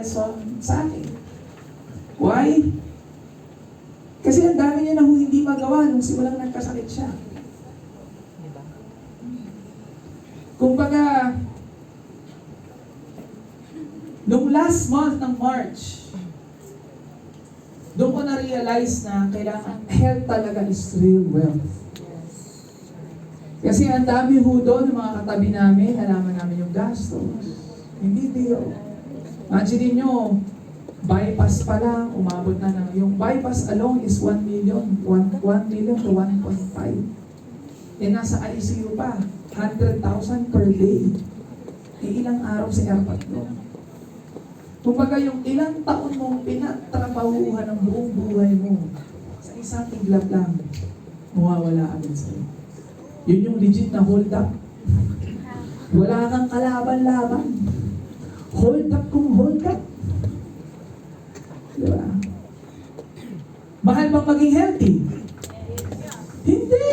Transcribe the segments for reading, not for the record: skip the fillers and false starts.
lesson sa akin. Why? Kasi ang dami niya na hindi magawa nung simulang nagkasakit siya. Kumbaga, nung last month ng March, doon ko na-realize na kailangan health talaga is real wealth. Kasi ang dami ho doon ng mga katabi namin, nalaman namin yung gastos. Hindi deal. Imagine nyo, bypass pa lang, umabot na ng, yung bypass alone is 1 million, 1 million to 1.5. Eh nasa ICU pa, 100,000 per day. Eh ilang araw si airpot doon. Kumbaga yung ilang taon mong pinatrabahuhan ng buong buhay mo, sa isang iglap lang, mawawala agad sa'yo. Yun yung legit na hold up. Wala kang kalaban-laban. Hold up kung hold up. Diba? Mahal bang maging healthy? Hindi.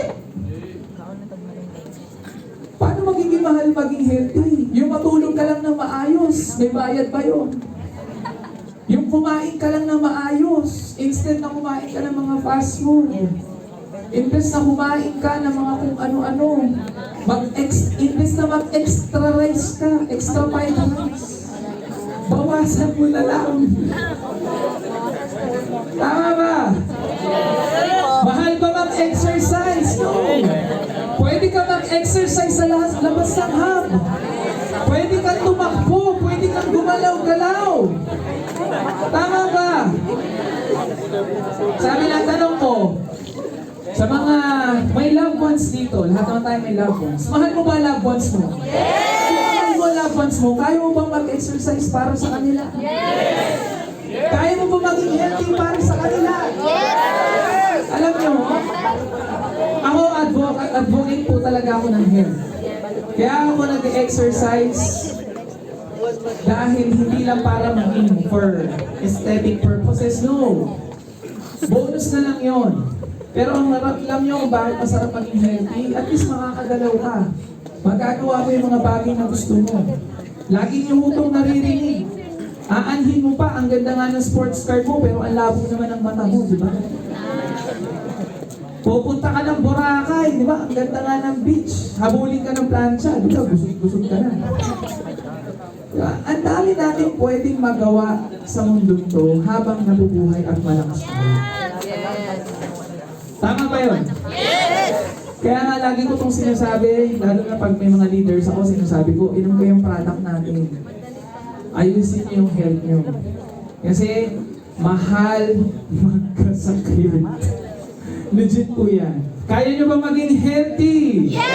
Paano magiging mahal maging healthy? Yung matulog ka lang ng maayos, may bayad ba yun? Yung kumain ka lang ng maayos, instead na kumain ka ng mga fast food, imbes na kumain ka ng mga kung ano-ano, imbes na mag-extra rice ka, extra vitamins, bawasan mo na lang. Tama ba? Mahal ba mag-exercise? No. Pwede ka mag-exercise sa labas ng hub. Pwede kang tumakbo, pwede kang gumalaw-galaw. Tama ba? Sabi na tanong ko, sa mga may loved ones dito, lahat naman tayo may loved ones. Mahal mo ba loved ones mo? Yes! Kung mahal mo loved ones mo, kaya mo bang mag-exercise para sa kanila? Yes! Kaya mo ba maging healthy para sa kanila? Yes! Alam niyo, ako advocate po talaga ako ng health. Kaya ako nag-exercise dahil hindi lang para maging for aesthetic purposes, no. Bonus na lang yon. Pero ang alam nyo kung bakit masarap maging healthy, at least makakagalaw ka. Magagawa mo yung mga bagay na gusto mo. Lagi yung hutong naririnig. Aanhin mo pa, ang ganda nga ng sports car mo, pero ang labo naman ng mata mo, di ba? Pupunta ka ng Boracay, di ba? Ang ganda nga ng beach. Habulin ka ng plancha, di ba? Busog-busog ka na. Diba? Ang dami natin pwedeng magawa sa mundo to habang nabubuhay at malakas tayo. Tama ba yun? Yes! Kaya nga lagi ko itong sinasabi, lalo na pag may mga leaders ako, sinasabi ko, inom ko yung product natin. Ayusin niyo yung health niyo. Kasi mahal magkasakit. Legit po yan. Kaya niyo ba maging healthy? Yes!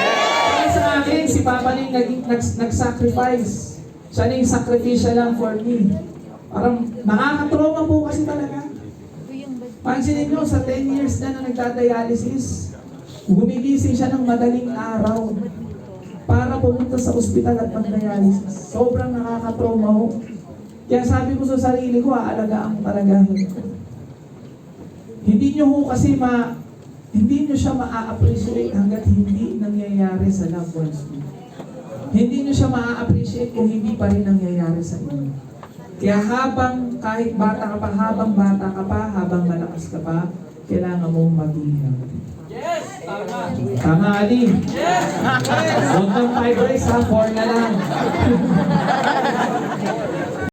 Kaya sa akin, si Papa Ning nag-sacrifice. Siya na yung sacrificial lang for me. Parang nakakatrauma po kasi talaga. Pansinin nyo, sa 10 years na nagdadialysis, gumigising siya ng madaling araw para pumunta sa ospital at mag-dialysis. Sobrang nakakatrauma ho. Kaya sabi ko sa sarili ko, aalagaan ko talaga. Hindi nyo ho kasi hindi nyo siya ma-appreciate hanggat hindi nangyayari sa loved ones mo. Hindi nyo siya ma-appreciate kung hindi pa rin nangyayari sa inyo. Kaya habang kahit bata ka pa, habang bata ka pa, habang malakas ka pa, kailangan mong maging healthy. Yes! Tama! Tama, Ali? Yes! Huwag kang 5 days ha, 4 na lang.